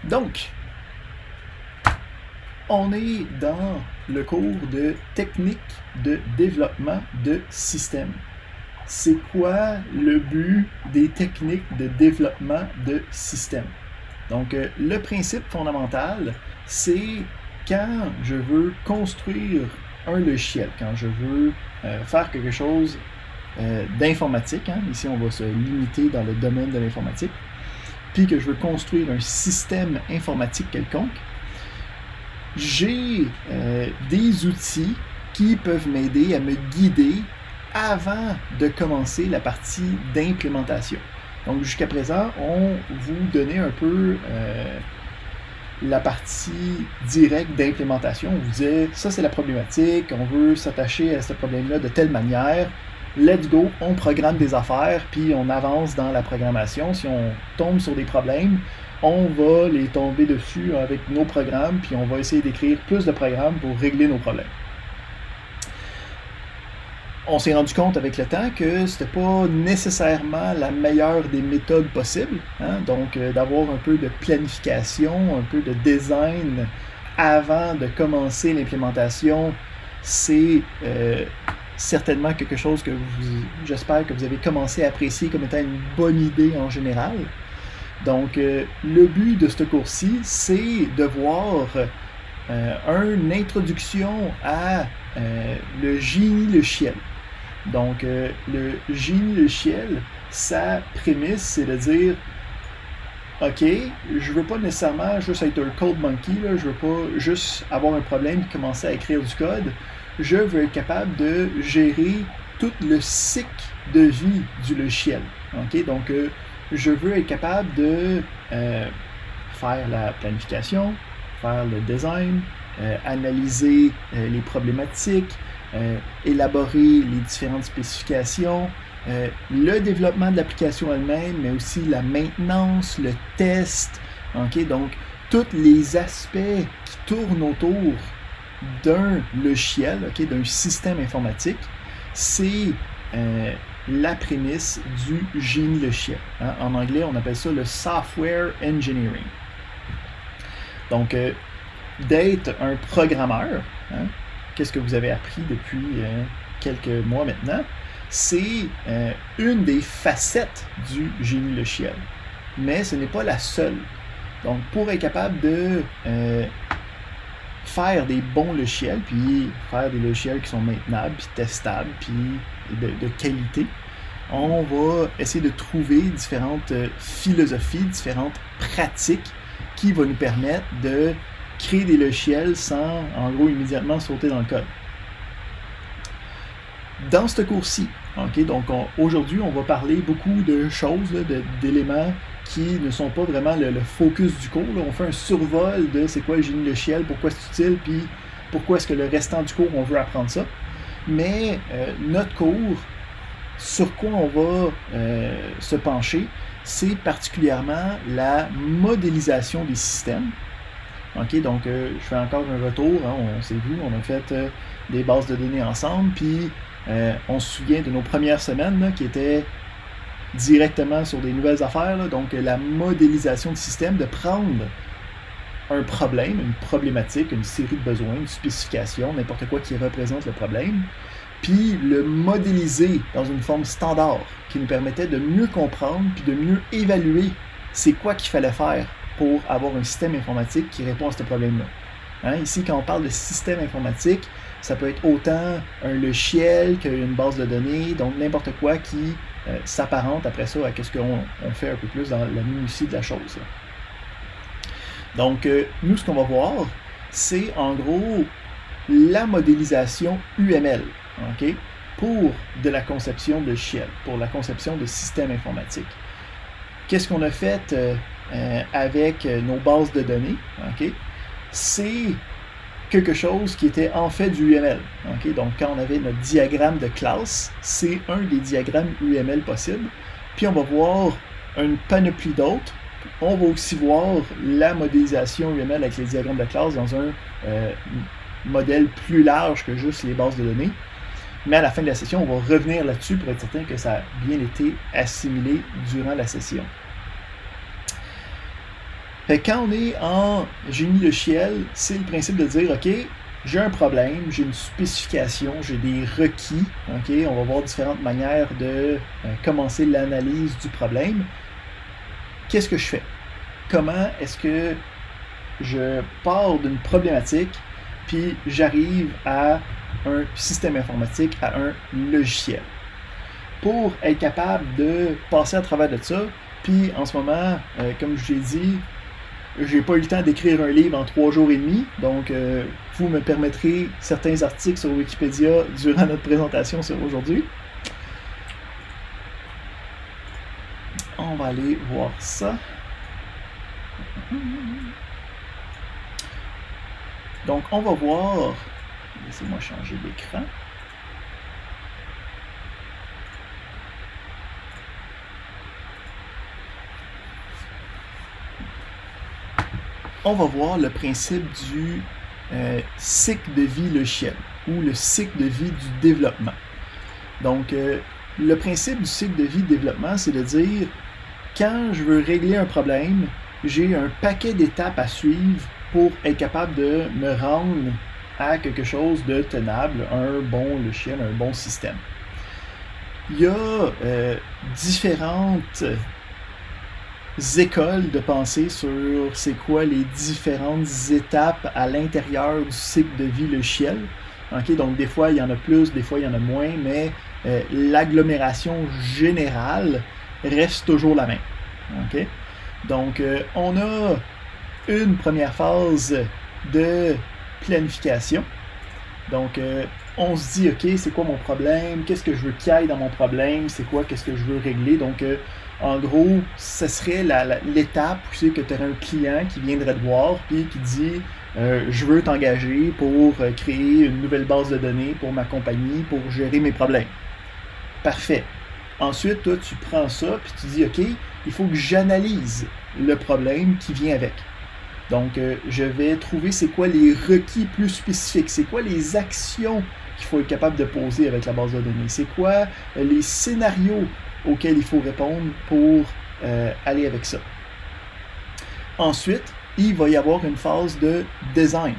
Donc, on est dans le cours de technique de développement de système. C'est quoi le but des techniques de développement de système? Donc, le principe fondamental, c'est quand je veux construire un logiciel, quand je veux faire quelque chose d'informatique, hein, ici on va se limiter dans le domaine de l'informatique, puis que je veux construire un système informatique quelconque, j'ai des outils qui peuvent m'aider à me guider avant de commencer la partie d'implémentation. Donc jusqu'à présent, on vous donnait un peu la partie directe d'implémentation. On vous disait, ça c'est la problématique, on veut s'attacher à ce problème-là de telle manière, let's go, on programme des affaires, puis on avance dans la programmation. Si on tombe sur des problèmes, on va les tomber dessus avec nos programmes, puis on va essayer d'écrire plus de programmes pour régler nos problèmes. On s'est rendu compte avec le temps que c'était pas nécessairement la meilleure des méthodes possibles, hein? Donc d'avoir un peu de planification, un peu de design avant de commencer l'implémentation, c'est certainement quelque chose que j'espère que vous avez commencé à apprécier comme étant une bonne idée en général. Donc le but de ce cours-ci, c'est de voir une introduction à le génie logiciel. Donc, le génie logiciel, sa prémisse, c'est de dire OK, je veux pas nécessairement juste être un code monkey, là, je veux pas juste avoir un problème et commencer à écrire du code. Je veux être capable de gérer tout le cycle de vie du logiciel. OK, donc, je veux être capable de faire la planification, faire le design, analyser les problématiques, élaborer les différentes spécifications, le développement de l'application elle-même, mais aussi la maintenance, le test, okay? Donc tous les aspects qui tournent autour d'un logiciel, okay, d'un système informatique, c'est la prémisse du génie logiciel. Hein? En anglais, on appelle ça le software engineering. Donc, d'être un programmeur, hein, qu'est-ce que vous avez appris depuis quelques mois maintenant? C'est une des facettes du génie logiciel, mais ce n'est pas la seule. Donc, pour être capable de faire des bons logiciels, puis faire des logiciels qui sont maintenables, puis testables, puis de qualité, on va essayer de trouver différentes philosophies, différentes pratiques qui vont nous permettre de créer des logiciels sans, en gros, immédiatement sauter dans le code. Dans ce cours-ci, okay, donc aujourd'hui, on va parler beaucoup de choses, d'éléments qui ne sont pas vraiment le focus du cours. Là. On fait un survol de c'est quoi le génie logiciel, pourquoi c'est utile, puis pourquoi est-ce que le restant du cours, on veut apprendre ça. Mais notre cours, sur quoi on va se pencher, c'est particulièrement la modélisation des systèmes. OK, donc je fais encore un retour, hein, on s'est vu, on a fait des bases de données ensemble, puis on se souvient de nos premières semaines là, qui étaient directement sur des nouvelles affaires, là, donc la modélisation du système, de prendre un problème, une problématique, une série de besoins, une spécification, n'importe quoi qui représente le problème, puis le modéliser dans une forme standard qui nous permettait de mieux comprendre puis de mieux évaluer c'est quoi qu'il fallait faire pour avoir un système informatique qui répond à ce problème-là. Hein, ici, quand on parle de système informatique, ça peut être autant un logiciel qu'une base de données, donc n'importe quoi qui s'apparente après ça à ce qu'on fait un peu plus dans la minutie de la chose. Donc, nous, ce qu'on va voir, c'est en gros la modélisation UML, okay, pour de la conception de logiciel, pour la conception de systèmes informatiques. Qu'est-ce qu'on a fait avec nos bases de données? Okay? C'est quelque chose qui était en fait du UML. Okay? Donc, quand on avait notre diagramme de classe, c'est un des diagrammes UML possibles. Puis, on va voir une panoplie d'autres. On va aussi voir la modélisation UML avec les diagrammes de classe dans un modèle plus large que juste les bases de données. Mais à la fin de la session, on va revenir là-dessus pour être certain que ça a bien été assimilé durant la session. Fait que quand on est en génie logiciel, c'est le principe de dire, OK, j'ai un problème, j'ai une spécification, j'ai des requis, OK, on va voir différentes manières de commencer l'analyse du problème. Qu'est-ce que je fais? Comment est-ce que je pars d'une problématique, puis j'arrive à un système informatique, à un logiciel? Pour être capable de passer à travers de ça, puis en ce moment, comme je l'ai dit, j'ai pas eu le temps d'écrire un livre en 3 jours et demi, donc vous me permettrez certains articles sur Wikipédia durant notre présentation sur aujourd'hui. On va aller voir ça. Donc on va voir, laissez-moi changer d'écran. On va voir le principe du cycle de vie logiciel ou le cycle de vie du développement. Donc, le principe du cycle de vie de développement, c'est de dire, quand je veux régler un problème, j'ai un paquet d'étapes à suivre pour être capable de me rendre à quelque chose de tenable, un bon logiciel, un bon système. Il y a différentes écoles de pensée sur c'est quoi les différentes étapes à l'intérieur du cycle de vie logiciel. Okay? Donc des fois il y en a plus, des fois il y en a moins, mais l'agglomération générale reste toujours la même. Okay? Donc on a une première phase de planification. Donc on se dit ok, c'est quoi mon problème, qu'est-ce que je veux qu'il y ait dans mon problème, c'est quoi, qu'est-ce que je veux régler. Donc en gros, ce serait l'étape où c'est que tu aurais un client qui viendrait te voir et qui dit je veux t'engager pour créer une nouvelle base de données pour ma compagnie, pour gérer mes problèmes. Parfait. Ensuite, toi, tu prends ça puis tu dis ok, il faut que j'analyse le problème qui vient avec. Donc, je vais trouver c'est quoi les requis plus spécifiques, c'est quoi les actions qu'il faut être capable de poser avec la base de données, c'est quoi les scénarios auxquels il faut répondre pour aller avec ça. Ensuite, il va y avoir une phase de design.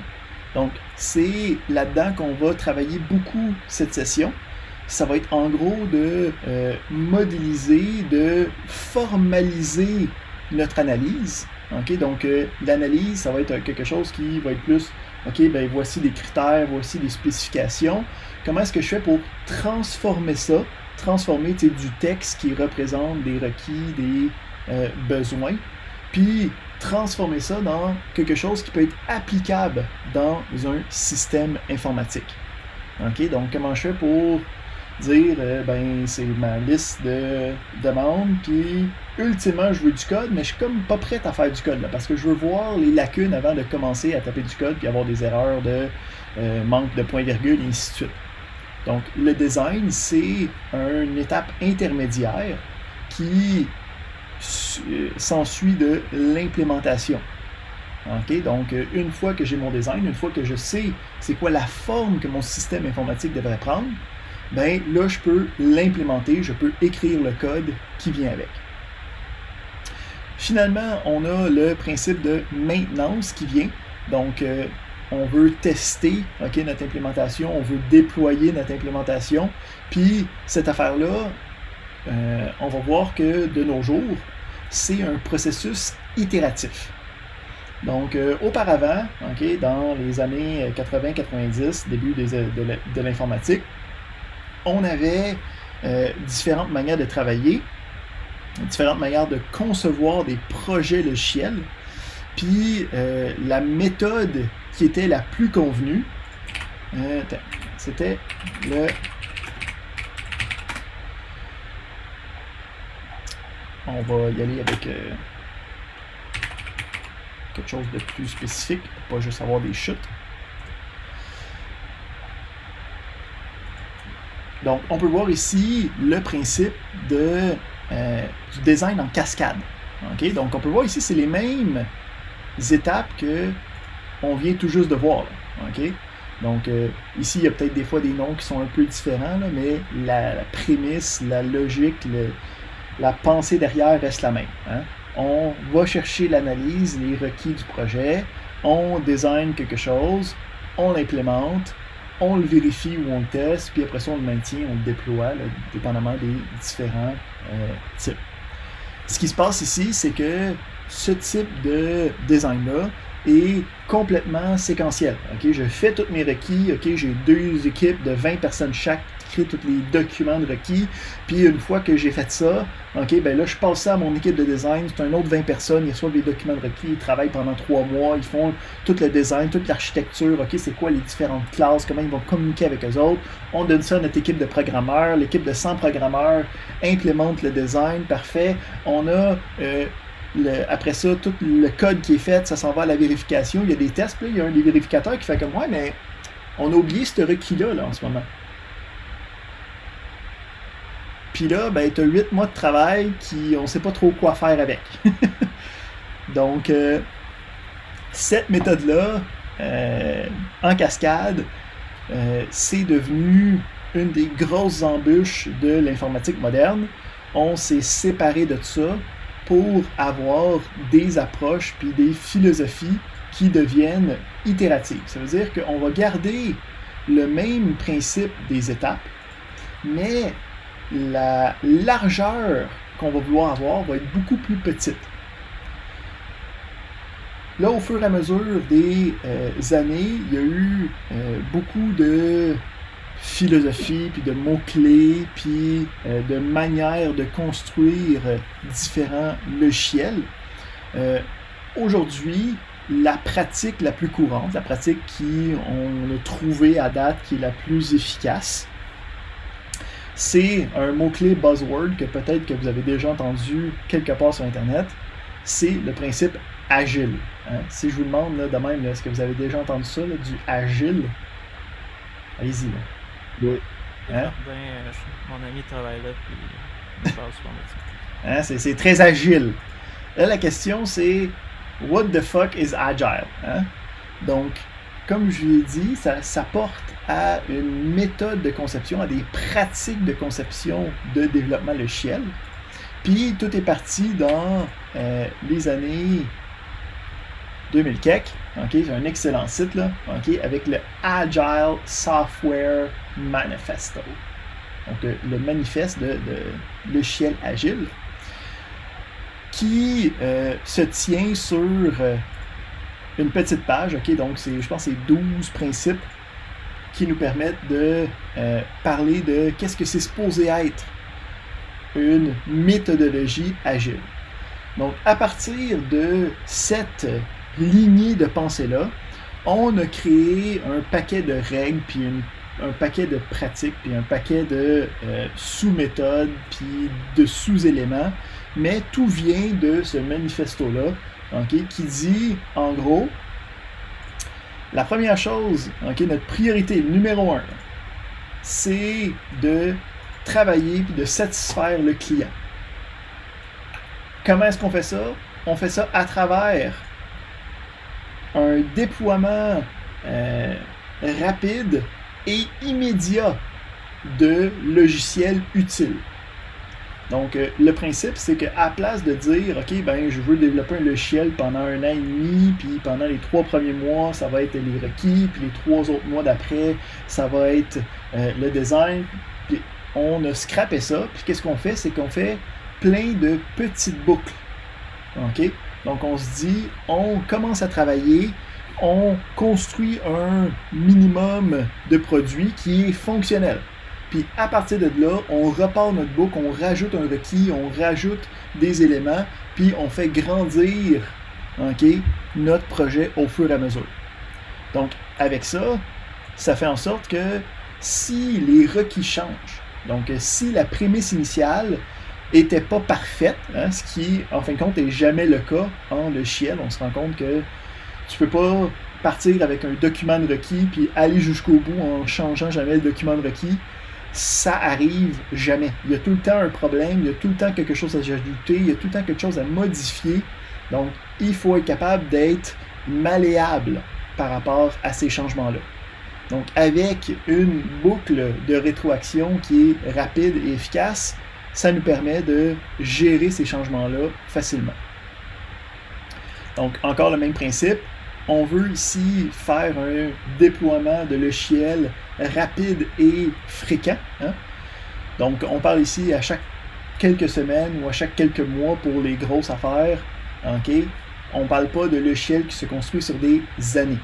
Donc, c'est là-dedans qu'on va travailler beaucoup cette session. Ça va être en gros de modéliser, de formaliser notre analyse. Okay? Donc, l'analyse, ça va être quelque chose qui va être plus, OK, ben voici des critères, voici des spécifications. Comment est-ce que je fais pour transformer ça? Transformer du texte qui représente des requis, des besoins, puis transformer ça dans quelque chose qui peut être applicable dans un système informatique. Okay? Donc, comment je fais pour dire, ben, c'est ma liste de demandes, puis ultimement, je veux du code, mais je suis comme pas prête à faire du code, là, parce que je veux voir les lacunes avant de commencer à taper du code, puis avoir des erreurs de manque de point-virgule, et ainsi de suite. Donc, le design, c'est une étape intermédiaire qui s'ensuit de l'implémentation. Okay? Donc, une fois que j'ai mon design, une fois que je sais c'est quoi la forme que mon système informatique devrait prendre, ben là, je peux l'implémenter, je peux écrire le code qui vient avec. Finalement, on a le principe de maintenance qui vient. Donc, on veut tester notre implémentation, on veut déployer notre implémentation. Puis, cette affaire-là, on va voir que de nos jours, c'est un processus itératif. Donc, auparavant, dans les années 80-90, début de l'informatique, on avait différentes manières de travailler, différentes manières de concevoir des projets logiciels. Puis, la méthode qui était la plus convenue, c'était le... On va y aller avec quelque chose de plus spécifique, pour pas juste avoir des chutes. Donc, on peut voir ici le principe du design en cascade. Okay? Donc, on peut voir ici, c'est les mêmes étapes qu'on vient tout juste de voir. Okay? Donc, ici, il y a peut-être des fois des noms qui sont un peu différents, là, mais la prémisse, la logique, la pensée derrière reste la même. Hein? on va chercher l'analyse, les requis du projet, on design quelque chose, on l'implémente, on le vérifie ou on le teste, puis après ça on le maintient, on le déploie, là, dépendamment des différents types. Ce qui se passe ici, c'est que ce type de design-là est complètement séquentiel. Okay? Je fais tous mes requis, okay? J'ai 2 équipes de 20 personnes chaque qui créent tous les documents de requis, puis une fois que j'ai fait ça, okay, ben là je passe ça à mon équipe de design, c'est un autre 20 personnes, ils reçoivent les documents de requis, ils travaillent pendant 3 mois, ils font tout le design, toute l'architecture, okay, c'est quoi les différentes classes, comment ils vont communiquer avec eux autres, on donne ça à notre équipe de programmeurs, l'équipe de 100 programmeurs implémente le design, parfait, on a... après ça, tout le code qui est fait, ça s'en va à la vérification. Il y a des tests, puis il y a un des vérificateurs qui fait comme ouais, mais on a oublié ce requis-là là, en ce moment. Puis là, ben, tu as 8 mois de travail qui on ne sait pas trop quoi faire avec. Donc, cette méthode-là, en cascade, c'est devenu une des grosses embûches de l'informatique moderne. On s'est séparé de ça pour avoir des approches puis des philosophies qui deviennent itératives. Ça veut dire qu'on va garder le même principe des étapes, mais la largeur qu'on va vouloir avoir va être beaucoup plus petite. Là, au fur et à mesure des années, il y a eu beaucoup de philosophie, puis de mots-clés, puis de manières de construire différents logiciels. Aujourd'hui, la pratique la plus courante, la pratique qu'on a trouvée à date qui est la plus efficace, c'est un mot-clé buzzword que peut-être que vous avez déjà entendu quelque part sur Internet, c'est le principe agile. Hein? Si je vous demande là, de même, est-ce que vous avez déjà entendu ça, là, du agile? Allez-y. Là. Oui. Hein? Mon ami travaille là, puis il parle souvent de ça. Hein? C'est très agile. Là, la question, c'est what the fuck is agile? Hein? Donc, comme je l'ai dit, ça porte à une méthode de conception, à des pratiques de conception de développement logiciel. Puis, tout est parti dans les années 2000 quelques. Okay, j'ai un excellent site là, okay, avec le Agile Software Manifesto. Donc le manifeste de logiciel agile qui se tient sur une petite page. Okay, donc je pense que c'est 12 principes qui nous permettent de parler de qu'est-ce que c'est supposé être une méthodologie agile. Donc à partir de cette lignée de pensée-là, on a créé un paquet de règles, puis un paquet de pratiques, puis un paquet de sous-méthodes, puis de sous-éléments, mais tout vient de ce manifesto-là, okay, qui dit, en gros, la première chose, okay, notre priorité numéro 1, c'est de travailler puis de satisfaire le client. Comment est-ce qu'on fait ça? On fait ça à travers un déploiement rapide et immédiat de logiciels utiles. Donc, le principe, c'est qu'à place de dire, OK, ben, je veux développer un logiciel pendant 1 an et demi, puis pendant les 3 premiers mois, ça va être les requis, puis les 3 autres mois d'après, ça va être le design, puis on a scrappé ça, puis qu'est-ce qu'on fait? C'est qu'on fait plein de petites boucles. OK? Donc, on se dit, on commence à travailler, on construit un minimum de produits qui est fonctionnel. Puis, à partir de là, on repart notre boucle, on rajoute un requis, on rajoute des éléments, puis on fait grandir, okay, notre projet au fur et à mesure. Donc, avec ça, ça fait en sorte que si les requis changent, donc si la prémisse initiale n'était pas parfaite, hein, ce qui, en fin de compte, n'est jamais le cas en logiciel. On se rend compte que tu ne peux pas partir avec un document de requis puis aller jusqu'au bout en changeant jamais le document de requis. Ça arrive jamais. Il y a tout le temps un problème, il y a tout le temps quelque chose à ajouter, il y a tout le temps quelque chose à modifier. Donc, il faut être capable d'être malléable par rapport à ces changements-là. Donc, avec une boucle de rétroaction qui est rapide et efficace, ça nous permet de gérer ces changements-là facilement. Donc, encore le même principe. On veut ici faire un déploiement de logiciels rapide et fréquent. Hein? Donc, on parle ici à chaque quelques semaines ou à chaque quelques mois pour les grosses affaires. Okay? On ne parle pas de logiciels qui se construit sur des années.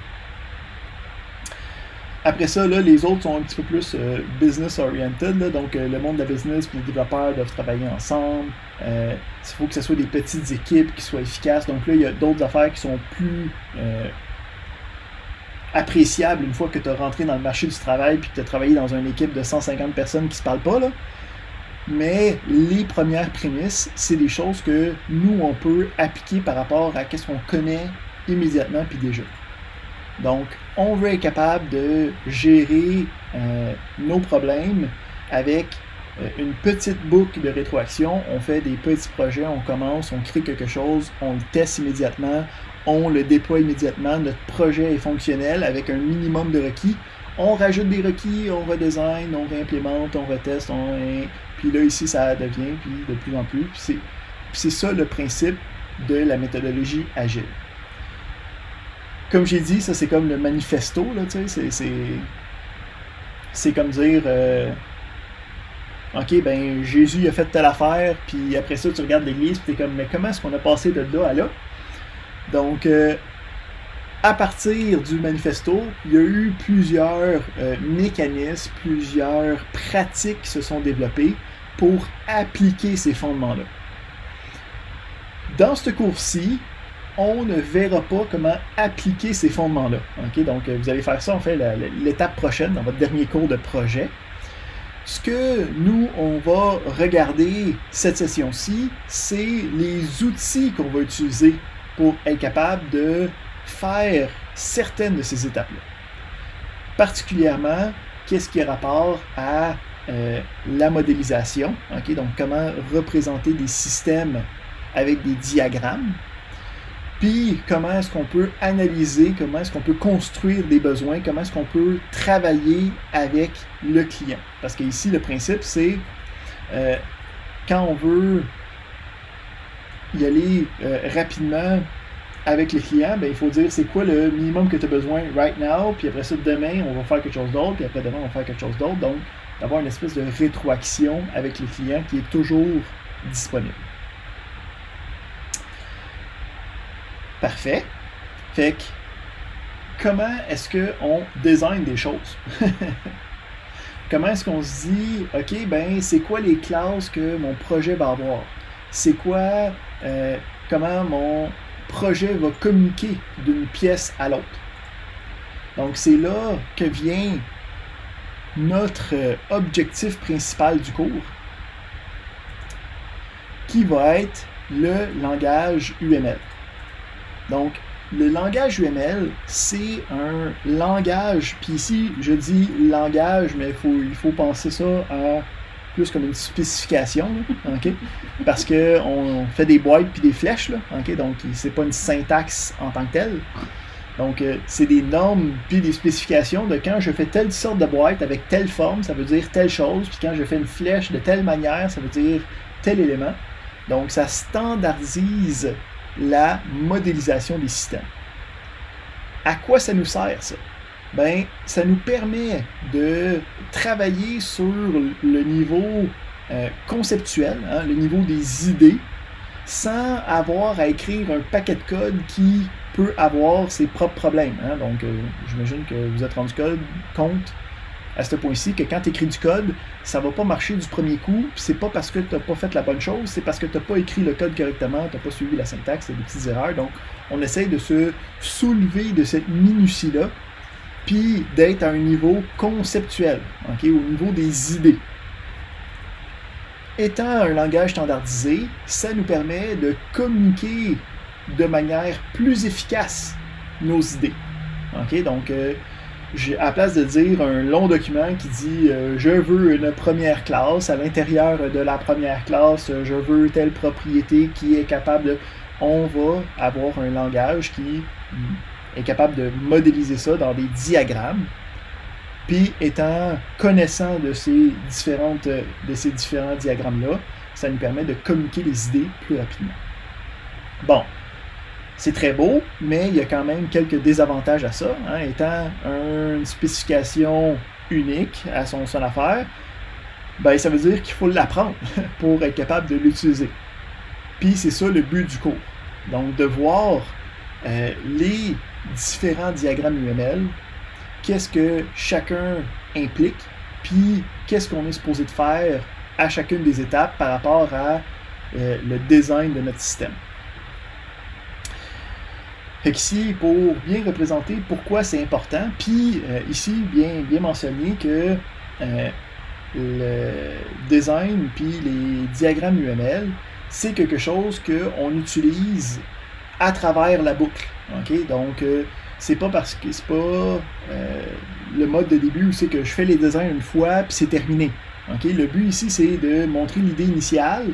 Après ça, là, les autres sont un petit peu plus business-oriented. Donc, le monde de la business et les développeurs doivent travailler ensemble. Il faut que ce soit des petites équipes qui soient efficaces. Donc là, il y a d'autres affaires qui sont plus appréciables une fois que tu as rentré dans le marché du travail et que tu as travaillé dans une équipe de 150 personnes qui ne se parlent pas. Là. Mais les premières prémices, c'est des choses que nous, on peut appliquer par rapport à ce qu'on connaît immédiatement puis déjà. Donc, on veut être capable de gérer nos problèmes avec une petite boucle de rétroaction. On fait des petits projets, on commence, on crée quelque chose, on le teste immédiatement, on le déploie immédiatement. Notre projet est fonctionnel avec un minimum de requis. On rajoute des requis, on redesign, on réimplémente, on reteste, puis là, ici, ça devient puis de plus en plus. C'est ça le principe de la méthodologie agile. Comme j'ai dit, ça c'est comme le manifesto, là, tu sais, c'est comme dire, ok, ben Jésus a fait telle affaire, puis après ça tu regardes l'église, puis t'es comme, mais comment est-ce qu'on a passé de là à là? Donc, à partir du manifesto, il y a eu plusieurs mécanismes, plusieurs pratiques qui se sont développées pour appliquer ces fondements-là. Dans ce cours-ci, on ne verra pas comment appliquer ces fondements-là. Okay? Donc, vous allez faire ça, en fait, l'étape prochaine, dans votre dernier cours de projet. Ce que nous, on va regarder cette session-ci, c'est les outils qu'on va utiliser pour être capable de faire certaines de ces étapes-là. Particulièrement, qu'est-ce qui a rapport à la modélisation, okay? Donc comment représenter des systèmes avec des diagrammes, puis comment est-ce qu'on peut analyser, comment est-ce qu'on peut construire des besoins, comment est-ce qu'on peut travailler avec le client. Parce que ici, le principe, c'est quand on veut y aller rapidement avec le client, ben, il faut dire c'est quoi le minimum que tu as besoin right now, puis après ça, demain, on va faire quelque chose d'autre, puis après demain, on va faire quelque chose d'autre. Donc, d'avoir une espèce de rétroaction avec le client qui est toujours disponible. Parfait. Fait que, comment est-ce qu'on design des choses? Comment est-ce qu'on se dit, OK, ben, c'est quoi les classes que mon projet va avoir? C'est quoi, comment mon projet va communiquer d'une pièce à l'autre? Donc, c'est là que vient notre objectif principal du cours, qui va être le langage UML. Donc, le langage UML, c'est un langage, puis ici, je dis langage, mais il faut penser ça à plus comme une spécification, là, okay? Parce qu'on fait des boîtes puis des flèches, là, okay? Donc c'est pas une syntaxe en tant que telle. Donc, c'est des normes puis des spécifications de quand je fais telle sorte de boîte avec telle forme, ça veut dire telle chose, puis quand je fais une flèche de telle manière, ça veut dire tel élément. Donc, ça standardise la modélisation des systèmes. À quoi ça nous sert, ça? Ben, ça nous permet de travailler sur le niveau conceptuel, hein, le niveau des idées, sans avoir à écrire un paquet de code qui peut avoir ses propres problèmes. Hein. Donc, j'imagine que vous êtes rendu compte à ce point-ci que quand tu écris du code, ça ne va pas marcher du premier coup, puis c'est pas parce que tu n'as pas fait la bonne chose, c'est parce que tu n'as pas écrit le code correctement, tu n'as pas suivi la syntaxe, c'est des petites erreurs. Donc, on essaye de se soulever de cette minutie-là, puis d'être à un niveau conceptuel, okay, au niveau des idées. Étant un langage standardisé, ça nous permet de communiquer de manière plus efficace nos idées. Okay, donc, à la place de dire un long document qui dit je veux une première classe, à l'intérieur de la première classe, je veux telle propriété qui est capable de... On va avoir un langage qui est capable de modéliser ça dans des diagrammes, puis étant connaissant de ces différents diagrammes-là, ça nous permet de communiquer les idées plus rapidement. Bon, C'est très beau, mais il y a quand même quelques désavantages à ça. Hein, étant une spécification unique à son affaire, ben, ça veut dire qu'il faut l'apprendre pour être capable de l'utiliser. Puis c'est ça le but du cours. Donc de voir les différents diagrammes UML, qu'est-ce que chacun implique, puis qu'est-ce qu'on est supposé de faire à chacune des étapes par rapport à le design de notre système. Fait qu'ici, pour bien représenter pourquoi c'est important, puis ici, bien mentionné que le design puis les diagrammes UML, c'est quelque chose qu'on utilise à travers la boucle. Okay? Donc, c'est pas parce que c'est pas le mode de début où c'est que je fais les designs une fois puis c'est terminé. Okay? Le but ici, c'est de montrer l'idée initiale,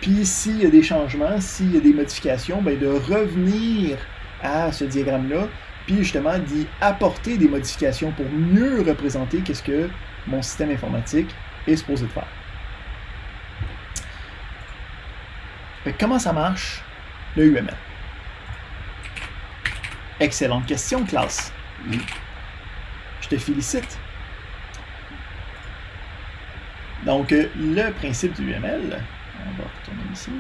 puis s'il y a des changements, s'il y a des modifications, ben de revenir à ce diagramme-là, puis justement d'y apporter des modifications pour mieux représenter qu'est-ce que mon système informatique est supposé de faire. Fait que comment ça marche, le UML? Excellente question, classe. Je te félicite. Donc, le principe du UML, on va retourner ici.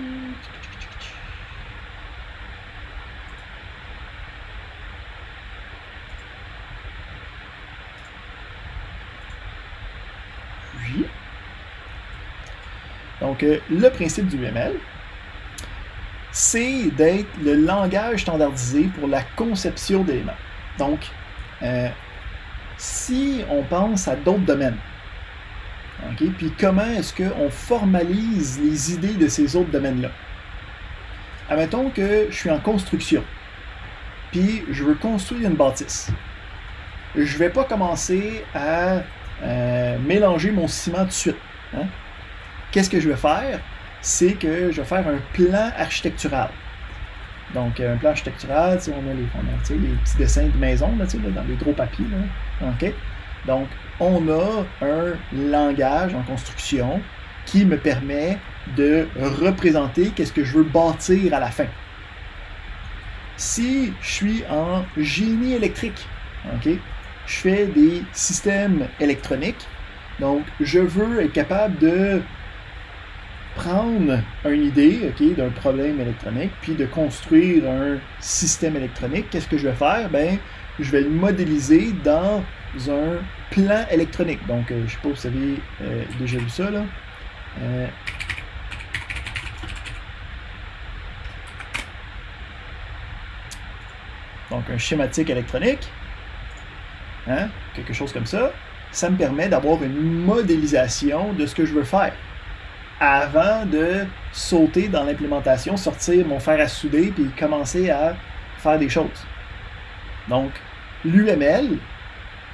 Donc, le principe du UML, c'est d'être le langage standardisé pour la conception d'éléments. Donc, si on pense à d'autres domaines, okay, puis comment est-ce qu'on formalise les idées de ces autres domaines-là? Admettons que je suis en construction, puis je veux construire une bâtisse. Je ne vais pas commencer à mélanger mon ciment tout de suite. Hein? Qu'est-ce que je vais faire? C'est que je vais faire un plan architectural. Donc, un plan architectural, on a les petits dessins de maison là, dans les gros papiers. Là. Okay? Donc, on a un langage en construction qui me permet de représenter qu'est-ce que je veux bâtir à la fin. Si je suis en génie électrique, okay, je fais des systèmes électroniques, donc je veux être capable de prendre une idée d'un problème électronique, puis de construire un système électronique. Qu'est-ce que je vais faire? Ben, je vais le modéliser dans un plan électronique. Donc, je ne sais pas si vous avez déjà vu ça, là. Donc, un schématique électronique, hein, quelque chose comme ça, ça me permet d'avoir une modélisation de ce que je veux faire avant de sauter dans l'implémentation, sortir mon fer à souder puis commencer à faire des choses. Donc, l'UML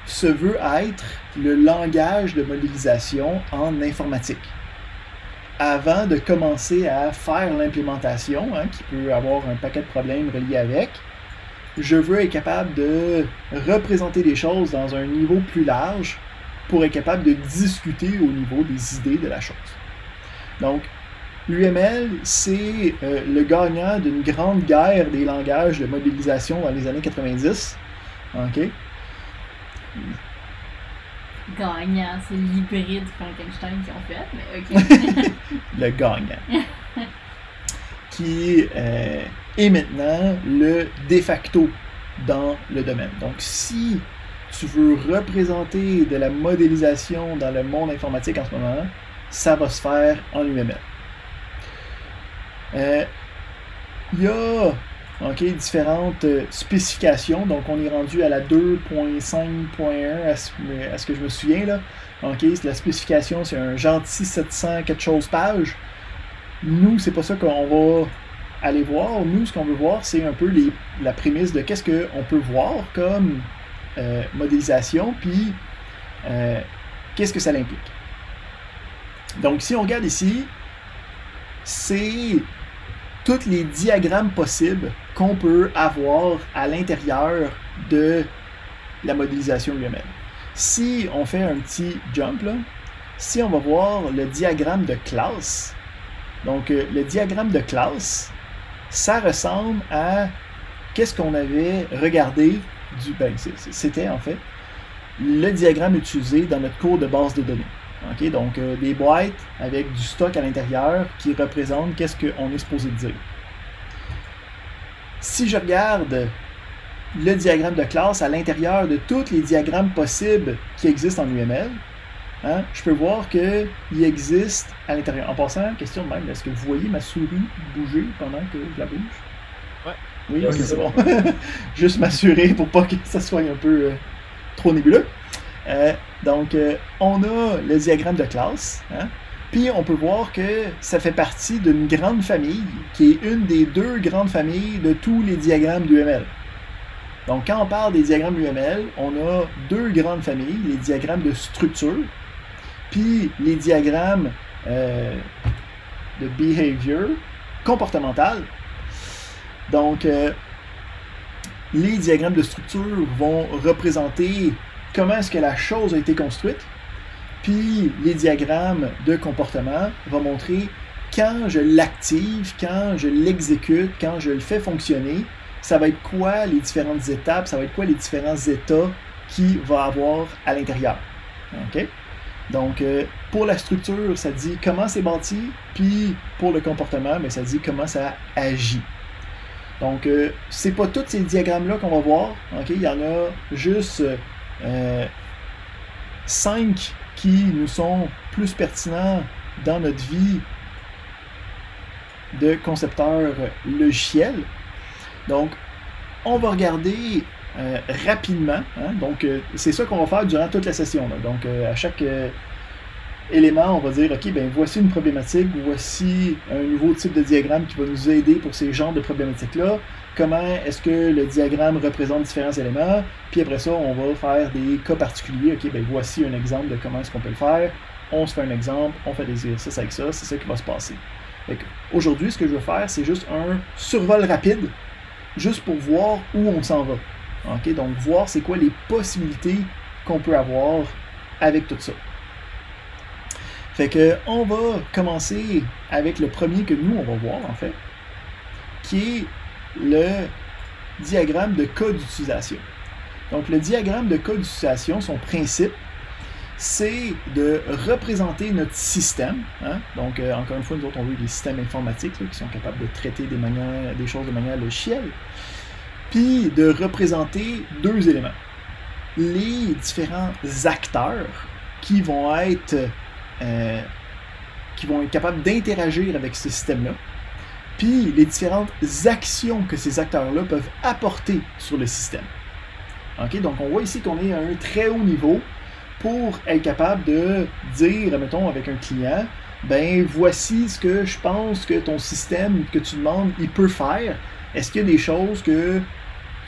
se veut être le langage de modélisation en informatique. Avant de commencer à faire l'implémentation, hein, qui peut avoir un paquet de problèmes reliés avec, je veux être capable de représenter des choses dans un niveau plus large pour être capable de discuter au niveau des idées de la chose. Donc, l'UML, c'est le gagnant d'une grande guerre des langages de modélisation dans les années 90. OK? Gagnant, c'est l'hybride Frankenstein qu'ils ont fait, mais OK. Le gagnant. Qui est maintenant le de facto dans le domaine. Donc, si tu veux représenter de la modélisation dans le monde informatique en ce moment, ça va se faire en UML. Il y a différentes spécifications. Donc, on est rendu à la 2.5.1 à ce que je me souviens. Là. La spécification, c'est un gentil 700 quelque chose pages. Nous, c'est pas ça qu'on va aller voir. Nous, ce qu'on veut voir, c'est un peu la prémisse de qu'est-ce qu'on peut voir comme modélisation, puis qu'est-ce que ça implique. Donc, si on regarde ici, c'est tous les diagrammes possibles qu'on peut avoir à l'intérieur de la modélisation UML. Si on fait un petit jump, là, si on va voir le diagramme de classe, donc le diagramme de classe, ça ressemble à qu'est-ce qu'on avait regardé c'était en fait le diagramme utilisé dans notre cours de base de données. Okay? Donc, des boîtes avec du stock à l'intérieur qui représentent qu'est-ce qu'on est supposé dire. Si je regarde le diagramme de classe à l'intérieur de tous les diagrammes possibles qui existent en UML, hein, je peux voir qu'il existe à l'intérieur. En passant, question de même, est-ce que vous voyez ma souris bouger pendant que je la bouge? Ouais. Oui, ok, c'est bon. Juste m'assurer pour pas que ça soit un peu trop nébuleux. Donc, on a le diagramme de classe, hein, puis on peut voir que ça fait partie d'une grande famille, qui est une des deux grandes familles de tous les diagrammes d'UML. Donc, quand on parle des diagrammes UML, on a deux grandes familles, les diagrammes de structure, puis les diagrammes de behavior comportemental. Donc, les diagrammes de structure vont représenter comment est-ce que la chose a été construite, puis les diagrammes de comportement vont montrer quand je l'active, quand je l'exécute, quand je le fais fonctionner, ça va être quoi les différentes étapes, ça va être quoi les différents états qu'il va avoir à l'intérieur. Okay? Donc, pour la structure, ça dit comment c'est bâti, puis pour le comportement, mais ça dit comment ça agit. Donc, c'est pas tous ces diagrammes-là qu'on va voir. Okay? Il y en a juste 5 qui nous sont plus pertinents dans notre vie de concepteur logiciel. Donc, on va regarder rapidement. Hein? Donc, c'est ça qu'on va faire durant toute la session. Là. Donc, à chaque élément, on va dire, OK, ben voici une problématique, voici un nouveau type de diagramme qui va nous aider pour ces genres de problématiques-là. Comment est-ce que le diagramme représente différents éléments, puis après ça, on va faire des cas particuliers. OK, ben voici un exemple de comment est-ce qu'on peut le faire. On se fait un exemple, on fait des exercices avec ça, c'est ça qui va se passer. Aujourd'hui, ce que je veux faire, c'est juste un survol rapide, juste pour voir où on s'en va. OK, donc voir c'est quoi les possibilités qu'on peut avoir avec tout ça. Fait que on va commencer avec le premier que nous, on va voir en fait, qui est le diagramme de cas d'utilisation. Donc, le diagramme de cas d'utilisation, son principe, c'est de représenter notre système. Hein? Donc, encore une fois, nous autres, on veut des systèmes informatiques là, qui sont capables de traiter des choses de manière logicielle. Puis, de représenter deux éléments. Les différents acteurs qui vont être capables d'interagir avec ce système-là, puis les différentes actions que ces acteurs-là peuvent apporter sur le système. Okay? Donc, on voit ici qu'on est à un très haut niveau pour être capable de dire, mettons, avec un client, ben voici ce que je pense que ton système que tu demandes, il peut faire. Est-ce qu'il y a des choses que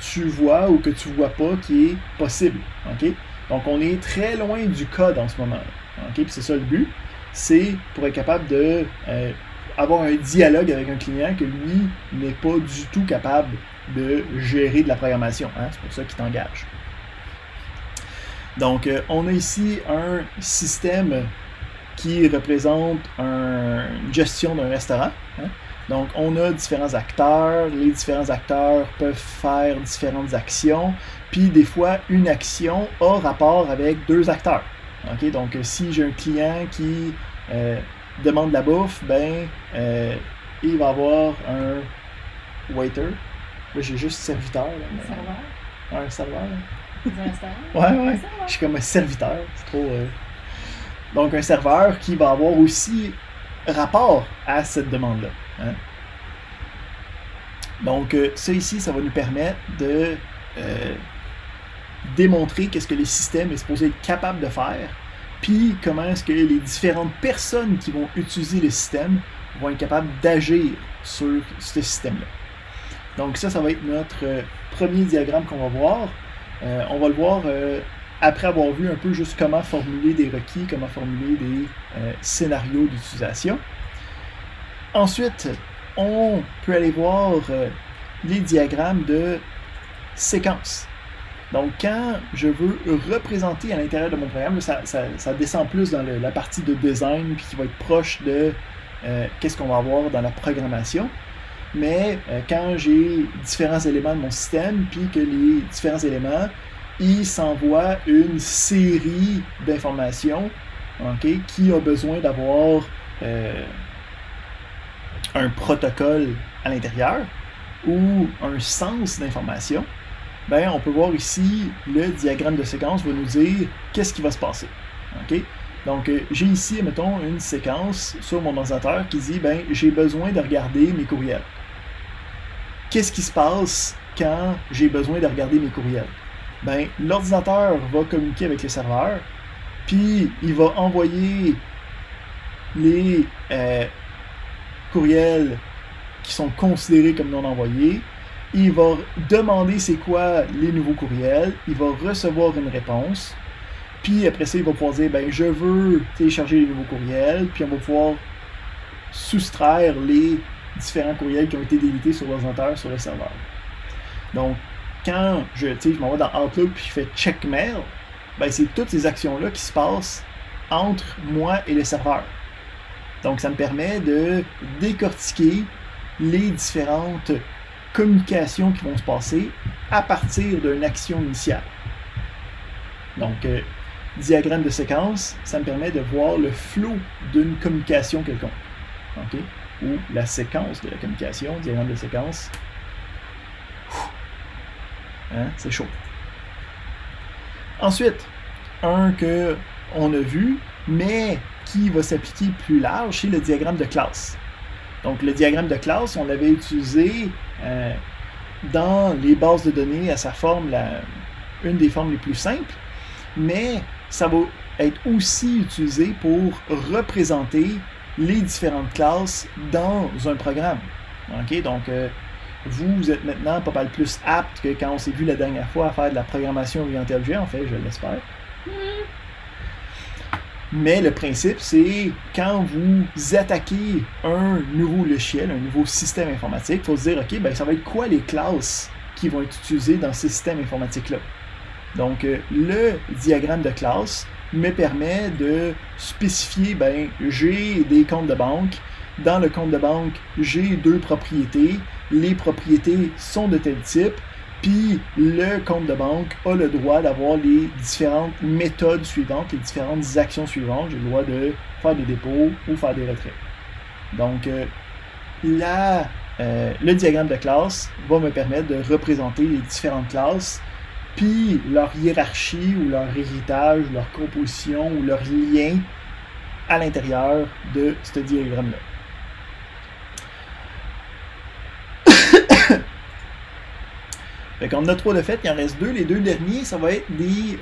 tu vois ou que tu vois pas qui est possible? Okay? Donc, on est très loin du code en ce moment. Okay? Puis c'est ça le but, c'est pour être capable de avoir un dialogue avec un client que lui n'est pas du tout capable de gérer de la programmation. Hein? C'est pour ça qu'il t'engage. Donc, on a ici un système qui représente une gestion d'un restaurant. Hein? Donc, on a différents acteurs. Les différents acteurs peuvent faire différentes actions. Puis, des fois, une action a rapport avec deux acteurs. Okay? Donc, si j'ai un client qui demande la bouffe, ben, il va avoir un waiter. Là, j'ai juste serviteur. Là, mais... serveur? Un serveur. Un restaurant? Ouais. Je suis comme un serviteur. C'est trop... Donc, un serveur qui va avoir aussi rapport à cette demande-là. Hein? Donc, ça ici, ça va nous permettre de démontrer qu'est-ce que les systèmes est supposé être capable de faire, puis comment est-ce que les différentes personnes qui vont utiliser le système vont être capables d'agir sur ce système-là. Donc ça va être notre premier diagramme qu'on va voir. On va le voir après avoir vu un peu juste comment formuler des requis, comment formuler des scénarios d'utilisation. Ensuite, on peut aller voir les diagrammes de séquence. Donc, quand je veux représenter à l'intérieur de mon programme, là, ça descend plus dans la partie de design, puis qui va être proche de qu'est-ce qu'on va avoir dans la programmation. mais quand j'ai différents éléments de mon système, puis que les différents éléments, ils s'envoient une série d'informations, okay, qui a besoin d'avoir un protocole à l'intérieur ou un sens d'information, ben, on peut voir ici le diagramme de séquence va nous dire qu'est-ce qui va se passer. Okay? Donc, j'ai ici, mettons, une séquence sur mon ordinateur qui dit, ben, j'ai besoin de regarder mes courriels. Qu'est-ce qui se passe quand j'ai besoin de regarder mes courriels? Ben, l'ordinateur va communiquer avec le serveur, puis il va envoyer les courriels qui sont considérés comme non envoyés. Il va demander c'est quoi les nouveaux courriels. Il va recevoir une réponse. Puis après ça, il va pouvoir dire, ben, je veux télécharger les nouveaux courriels. Puis on va pouvoir soustraire les différents courriels qui ont été délités sur l'ordinateur, sur le serveur. Donc, quand je m'en vais dans Outlook puis je fais check mail, ben, c'est toutes ces actions-là qui se passent entre moi et le serveur. Donc, ça me permet de décortiquer les différentes communications qui vont se passer à partir d'une action initiale. Donc, diagramme de séquence, ça me permet de voir le flot d'une communication quelconque. Okay? Ou la séquence de la communication, diagramme de séquence. Hein? C'est chaud. Ensuite, un que on a vu, mais qui va s'appliquer plus large, c'est le diagramme de classe. Donc, le diagramme de classe, on l'avait utilisé dans les bases de données à sa forme, une des formes les plus simples, mais ça va être aussi utilisé pour représenter les différentes classes dans un programme. Okay? Donc, vous êtes maintenant pas mal plus apte que quand on s'est vu la dernière fois à faire de la programmation orientée objet, en fait, je l'espère. Mais le principe, c'est quand vous attaquez un nouveau logiciel, un nouveau système informatique, il faut se dire, OK, ben, ça va être quoi les classes qui vont être utilisées dans ces systèmes informatiques-là? Donc, le diagramme de classe me permet de spécifier, ben, j'ai des comptes de banque. Dans le compte de banque, j'ai 2 propriétés. Les propriétés sont de tel type. Puis le compte de banque a le droit d'avoir les différentes méthodes suivantes, les différentes actions suivantes. J'ai le droit de faire des dépôts ou faire des retraits. Donc, le diagramme de classe va me permettre de représenter les différentes classes, puis leur hiérarchie ou leur héritage, leur composition ou leur lien à l'intérieur de ce diagramme-là. Fait qu'on en a 3 de fait, il en reste 2. Les 2 derniers, ça va être des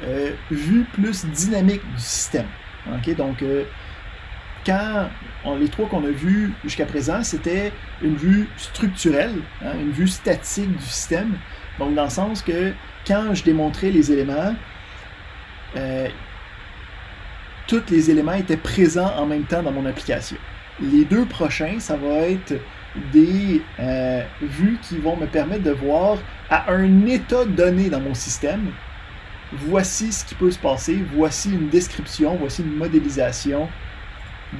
vues plus dynamiques du système. Okay? Donc, les 3 qu'on a vus jusqu'à présent, c'était une vue structurelle, hein, une vue statique du système. Donc, dans le sens que quand je démontrais les éléments, tous les éléments étaient présents en même temps dans mon application. Les 2 prochains, ça va être des vues qui vont me permettre de voir à un état donné dans mon système, voici ce qui peut se passer, voici une description, voici une modélisation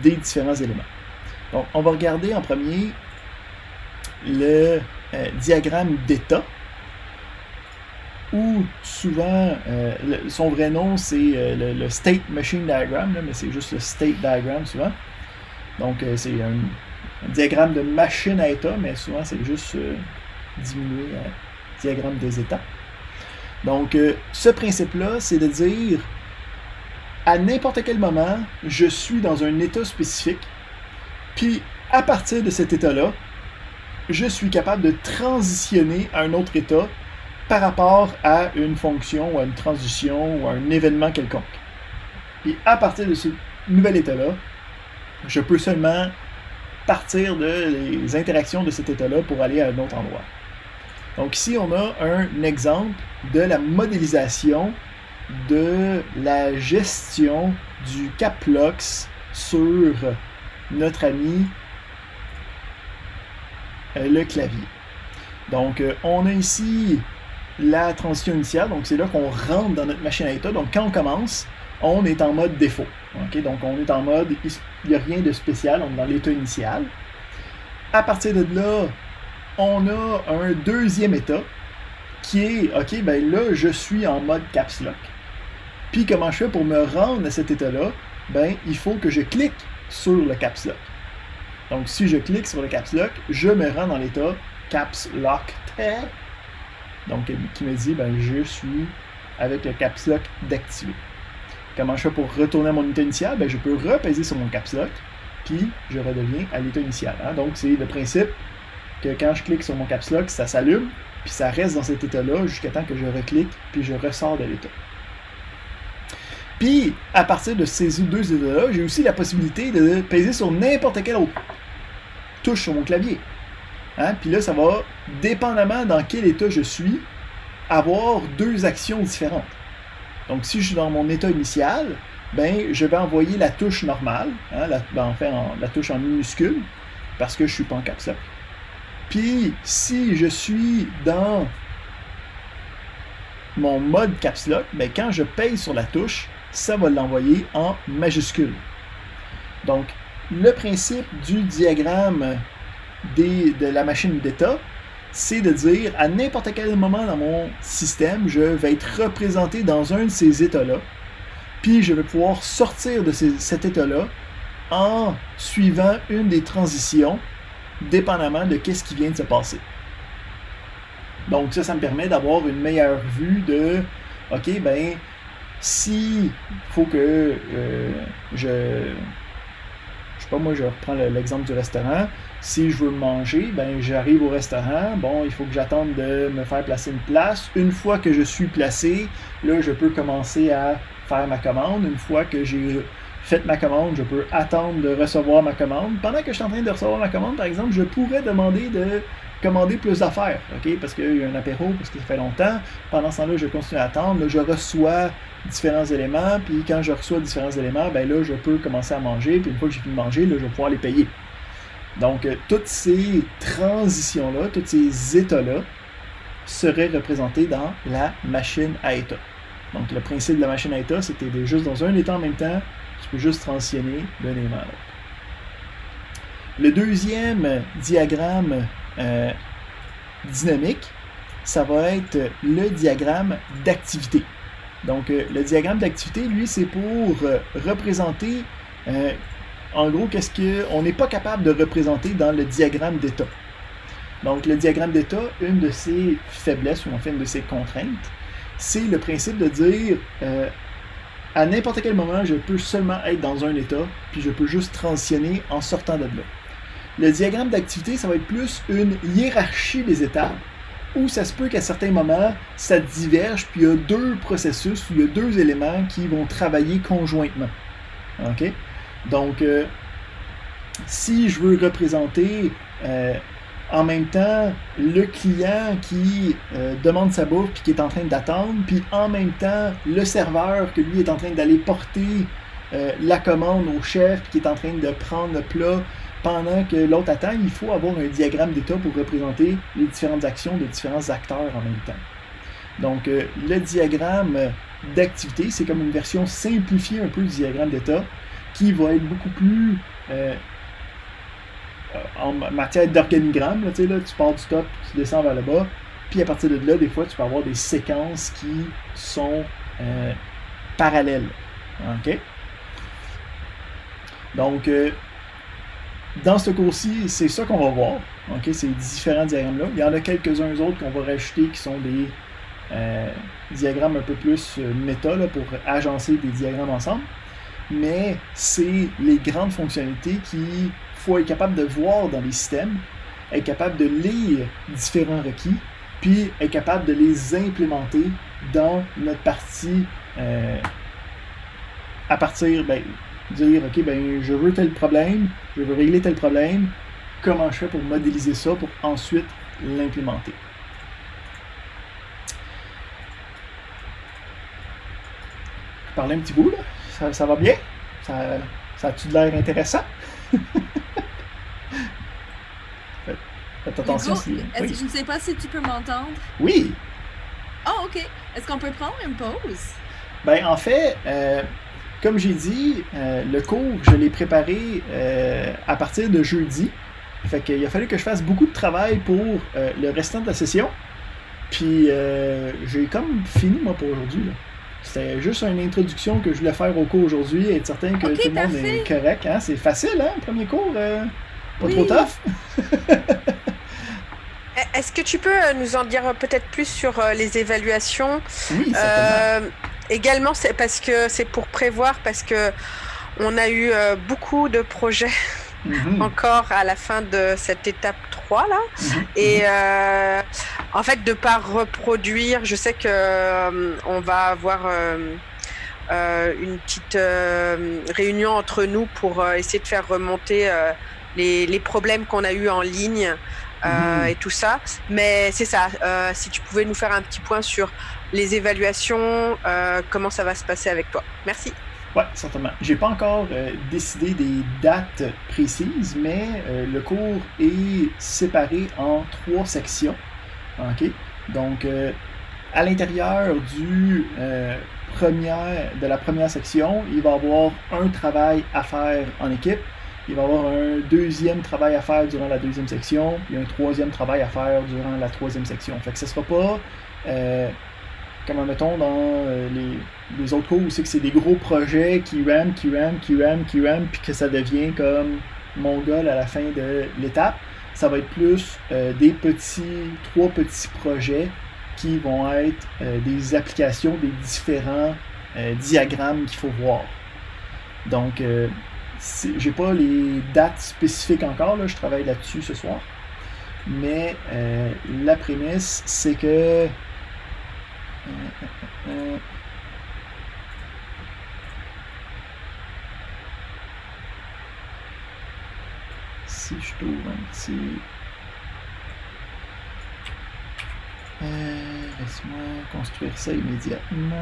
des différents éléments. Donc, on va regarder en premier le diagramme d'état, où souvent, son vrai nom, c'est le State Machine Diagram, là, mais c'est juste le State Diagram souvent. Donc, c'est un diagramme de machine à état, mais souvent, c'est juste diminué à diagramme des états. Donc, ce principe-là, c'est de dire, à n'importe quel moment, je suis dans un état spécifique, puis à partir de cet état-là, je suis capable de transitionner à un autre état par rapport à une fonction, ou à une transition, ou à un événement quelconque. Et à partir de ce nouvel état-là, je peux seulement partir des interactions de cet état-là pour aller à un autre endroit. Donc ici, on a un exemple de la modélisation de la gestion du CapLox sur notre ami le clavier. Donc, on a ici la transition initiale, donc c'est là qu'on rentre dans notre machine à état. Donc, quand on commence, on est en mode défaut. Okay? Donc, on est en mode, il n'y a rien de spécial, on est dans l'état initial. À partir de là, on a un deuxième état qui est, OK, ben là, je suis en mode Caps Lock. Puis comment je fais pour me rendre à cet état-là? Ben, il faut que je clique sur le Caps Lock. Donc, si je clique sur le Caps Lock, je me rends dans l'état Caps Lock. Donc, qui me dit, ben, je suis avec le Caps Lock d'activer. Comment je fais pour retourner à mon état initial? Ben, je peux repaiser sur mon Caps Lock, puis je redeviens à l'état initial. Hein? Donc, c'est le principe que quand je clique sur mon Caps Lock, ça s'allume, puis ça reste dans cet état-là jusqu'à temps que je reclique, puis je ressors de l'état. Puis, à partir de ces deux états-là, j'ai aussi la possibilité de peser sur n'importe quelle autre touche sur mon clavier. Hein? Puis là, ça va, dépendamment dans quel état je suis, avoir deux actions différentes. Donc, si je suis dans mon état initial, ben, je vais envoyer la touche normale, hein, la touche en minuscule, parce que je ne suis pas en caps lock. Puis, si je suis dans mon mode caps lock, ben, quand je pèse sur la touche, ça va l'envoyer en majuscule. Donc, le principe du diagramme de la machine d'état, c'est de dire à n'importe quel moment dans mon système, je vais être représenté dans un de ces états-là, puis je vais pouvoir sortir de cet état-là en suivant une des transitions, dépendamment de qu'est-ce qui vient de se passer. Donc ça me permet d'avoir une meilleure vue de, OK, ben, si faut que je sais pas, moi je reprends l'exemple du restaurant, si je veux manger, ben j'arrive au restaurant, bon, il faut que j'attende de me faire placer une place. Une fois que je suis placé, là je peux commencer à faire ma commande. Une fois que j'ai fait ma commande, je peux attendre de recevoir ma commande. Pendant que je suis en train de recevoir ma commande, par exemple, je pourrais demander de commander plus d'affaires, OK? Parce qu'il y a un apéro, parce que ça fait longtemps. Pendant ce temps-là, je continue à attendre. Là, je reçois différents éléments, puis quand je reçois différents éléments, ben là, je peux commencer à manger, puis une fois que j'ai fini de manger, là, je vais pouvoir les payer. Donc, toutes ces transitions-là, tous ces états-là seraient représentés dans la machine à état. Donc, le principe de la machine à état, c'est que tu es juste dans un état en même temps, tu peux juste transitionner d'un élément à l'autre. Le deuxième diagramme dynamique, ça va être le diagramme d'activité. Donc, le diagramme d'activité, lui, c'est pour représenter, en gros, qu'est-ce qu'on n'est pas capable de représenter dans le diagramme d'état. Donc, le diagramme d'état, une de ses faiblesses, ou en fait une de ses contraintes, c'est le principe de dire, à n'importe quel moment, je peux seulement être dans un état, puis je peux juste transitionner en sortant de là. Le diagramme d'activité, ça va être plus une hiérarchie des étapes, où ça se peut qu'à certains moments, ça diverge, puis il y a deux processus, il y a deux éléments qui vont travailler conjointement. OK? Donc, si je veux représenter en même temps le client qui demande sa bouffe puis qui est en train d'attendre, puis en même temps le serveur que lui est en train d'aller porter la commande au chef puis qui est en train de prendre le plat pendant que l'autre attend, il faut avoir un diagramme d'état pour représenter les différentes actions de différents acteurs en même temps. Donc, le diagramme d'activité, c'est comme une version simplifiée un peu du diagramme d'état qui va être beaucoup plus en matière d'organigramme. Là, tu pars du top, tu descends vers le bas, puis à partir de là, des fois, tu peux avoir des séquences qui sont parallèles. OK? Donc, dans ce cours-ci, c'est ça qu'on va voir. Okay? Ces différents diagrammes-là. Il y en a quelques-uns autres qu'on va rajouter qui sont des diagrammes un peu plus méta là, pour agencer des diagrammes ensemble. Mais c'est les grandes fonctionnalités qu'il faut être capable de voir dans les systèmes, être capable de lire différents requis, puis être capable de les implémenter dans notre partie à partir, dire, OK, je veux tel problème, je veux régler tel problème, comment je fais pour modéliser ça, pour ensuite l'implémenter. Je parlais un petit bout, là. Ça va bien? Ça a-tu de l'air intéressant? Faites attention. Est-ce que je ne sais pas si tu peux m'entendre? Oui! Oh, OK. Est-ce qu'on peut prendre une pause? En fait, comme j'ai dit, le cours, je l'ai préparé à partir de jeudi. Fait qu'il a fallu que je fasse beaucoup de travail pour le restant de la session. Puis j'ai comme fini, moi, pour aujourd'hui. Là. C'était juste une introduction que je voulais faire au cours aujourd'hui et être certain que Ok, tout le monde parfait. est correct. Hein? C'est facile, hein, le premier cours? Pas Oui. trop tough? Est-ce que tu peux nous en dire peut-être plus sur les évaluations? Oui, certainement. Également, c'est parce que c'est pour prévoir, parce que on a eu beaucoup de projets Mhm. encore à la fin de cette étape 3 là. Mhm. Et en fait, de pas reproduire, je sais que on va avoir une petite réunion entre nous pour essayer de faire remonter les problèmes qu'on a eu en ligne et tout ça. Mais c'est ça, si tu pouvais nous faire un petit point sur les évaluations, comment ça va se passer avec toi. Merci. Oui, certainement. J'ai pas encore décidé des dates précises, mais le cours est séparé en 3 sections. OK? Donc, à l'intérieur de la première section, il va y avoir un travail à faire en équipe. Il va y avoir un deuxième travail à faire durant la deuxième section, puis un troisième travail à faire durant la troisième section. Fait que ce sera pas comme mettons dans les autres cours où c'est que c'est des gros projets qui rament, puis que ça devient comme mongol à la fin de l'étape. Ça va être plus trois petits projets qui vont être des applications des différents diagrammes qu'il faut voir. Donc, j'ai pas les dates spécifiques encore, là, je travaille là-dessus ce soir. Mais la prémisse, c'est que si je trouve un petit... laisse-moi construire ça immédiatement.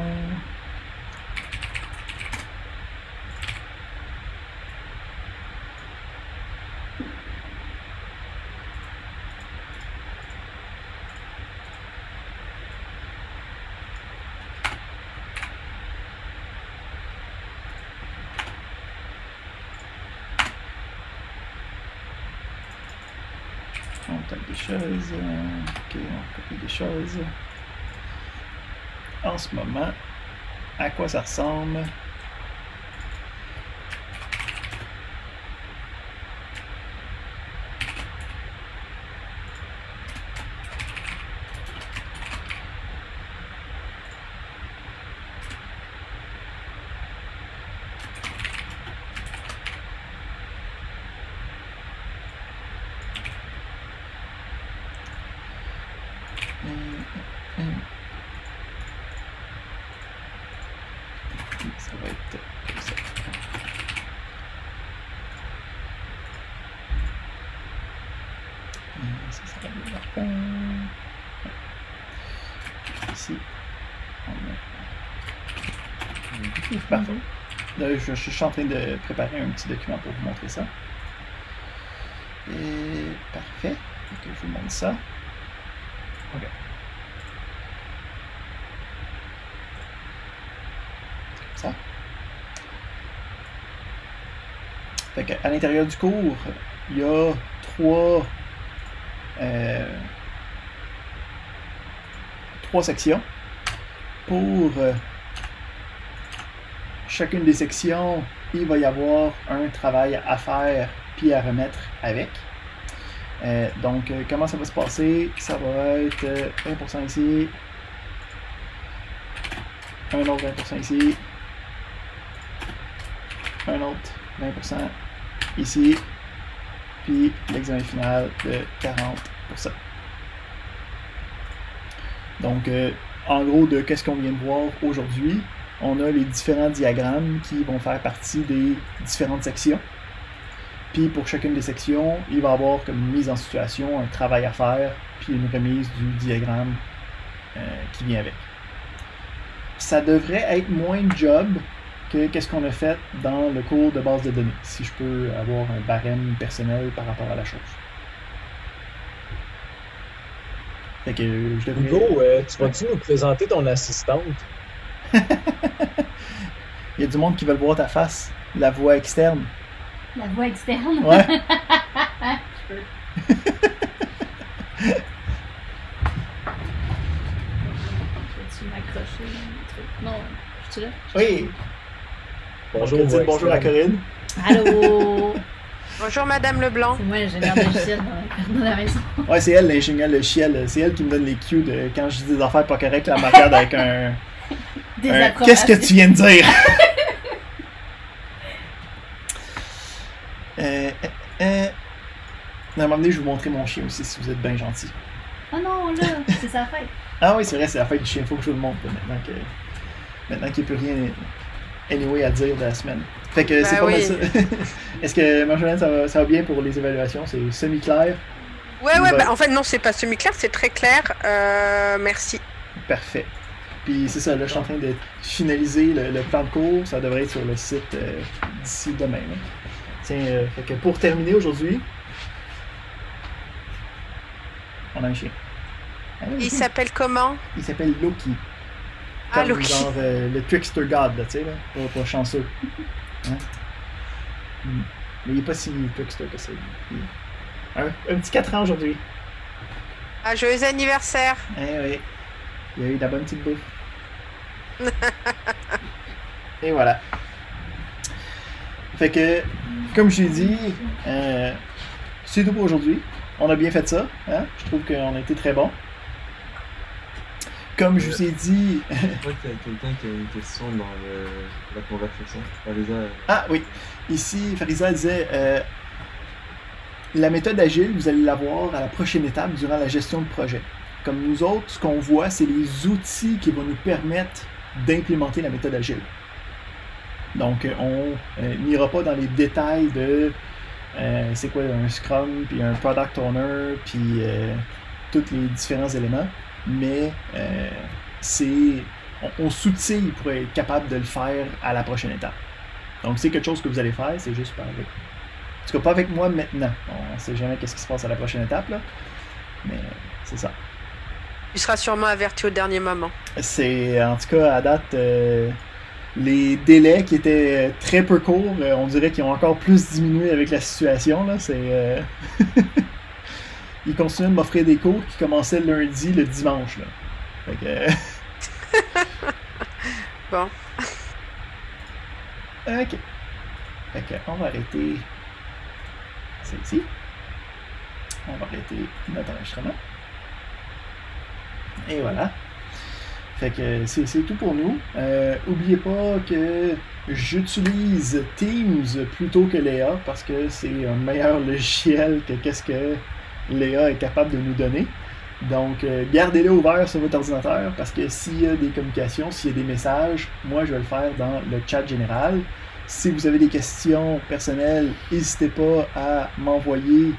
On tape des choses. Ok, on copie des choses. En ce moment, à quoi ça ressemble? Ça va être comme ça. Ça va être là. Ici. Parfait. Là, je suis en train de préparer un petit document pour vous montrer ça. Et parfait. Donc, je vous montre ça. OK. Ça. Fait qu'à l'intérieur du cours, il y a trois sections. Pour chacune des sections, il va y avoir un travail à faire puis à remettre avec. Donc, comment ça va se passer? Ça va être 20% ici, un autre 20% ici, un autre 20% ici, puis l'examen final de 40%. Donc, en gros, de qu'est-ce qu'on vient de voir aujourd'hui, on a les différents diagrammes qui vont faire partie des différentes sections. Puis pour chacune des sections, il va y avoir comme une mise en situation, un travail à faire, puis une remise du diagramme qui vient avec. Ça devrait être moins de job que qu'est-ce qu'on a fait dans le cours de base de données, si je peux avoir un barème personnel par rapport à la chose. Fait que je devrais... Hugo, tu vas-tu nous présenter ton assistante? Il y a du monde qui veut voir ta face, la voix externe. La voix externe. Ouais. Je Peux-tu m'accrocher le truc? Non, je suis là. Oui. Bonjour, Donc, dites bonjour à Corinne. Allô? Bonjour Madame Leblanc. C'est moi l'ingénieur de logiciel dans la maison. Ouais, c'est elle l'ingénieur logiciel. C'est elle qui me donne les cues de quand je dis des affaires pas correctes, la regarde avec un. Qu'est-ce que tu viens de dire? Non, à un moment donné, je vais vous montrer mon chien aussi si vous êtes bien gentil. Oh non, là, c'est sa fête. Ah oui, c'est vrai, c'est la fête du chien. Faut que je vous le montre là, maintenant qu'il n'y a plus rien anyway à dire de la semaine. Fait que c'est pas mal ça. Est-ce que Marjolaine, ça va bien pour les évaluations? C'est semi-clair? Ouais, en fait, non, c'est pas semi-clair, c'est très clair. Merci. Parfait. Puis c'est ça, là, je suis en train de finaliser le plan de cours. Ça devrait être sur le site d'ici demain. Là. Tiens, fait que pour terminer aujourd'hui, on a un chien. Ah, oui, Il s'appelle comment? Il s'appelle Loki. Ah, Comme Loki. genre le Trickster God, là, tu sais, là. Pas chanceux. Hein? Mais il est pas si trickster que ça. Un petit 4 ans aujourd'hui. Ah, joyeux anniversaire. Eh oui. Il a eu de la bonne petite bouffe. Et voilà. Fait que, comme je l'ai dit, c'est tout pour aujourd'hui. On a bien fait ça. Hein? Je trouve qu'on a été très bon. Comme je vous ai dit... Je crois qu'il y a quelqu'un qui a une question dans la conversation. Farisa. Ah oui. Ici, Farisa disait... la méthode agile, vous allez l'avoir à la prochaine étape durant la gestion de projet. Comme nous autres, ce qu'on voit, c'est les outils qui vont nous permettre d'implémenter la méthode agile. Donc, on n'ira pas dans les détails de c'est quoi un Scrum, puis un Product Owner, puis tous les différents éléments, mais on s'outille pour être capable de le faire à la prochaine étape. Donc, c'est quelque chose que vous allez faire, c'est juste pas avec... En tout cas, pas avec moi maintenant. On ne sait jamais qu'est-ce qui se passe à la prochaine étape, là. Mais c'est ça. Tu seras sûrement averti au dernier moment. C'est, en tout cas, à date, les délais qui étaient très peu courts, on dirait qu'ils ont encore plus diminué avec la situation, là. C'est... Ils continuent de m'offrir des cours qui commençaient le lundi, le dimanche, là. Fait que... Bon. OK. Fait que, on va arrêter... C'est ici. On va arrêter notre enregistrement. Et voilà. Fait que c'est tout pour nous. Oubliez pas que j'utilise Teams plutôt que Léa parce que c'est un meilleur logiciel que qu'est-ce que Léa est capable de nous donner. Donc, gardez-le ouvert sur votre ordinateur parce que s'il y a des communications, s'il y a des messages, moi je vais le faire dans le chat général. Si vous avez des questions personnelles, n'hésitez pas à m'envoyer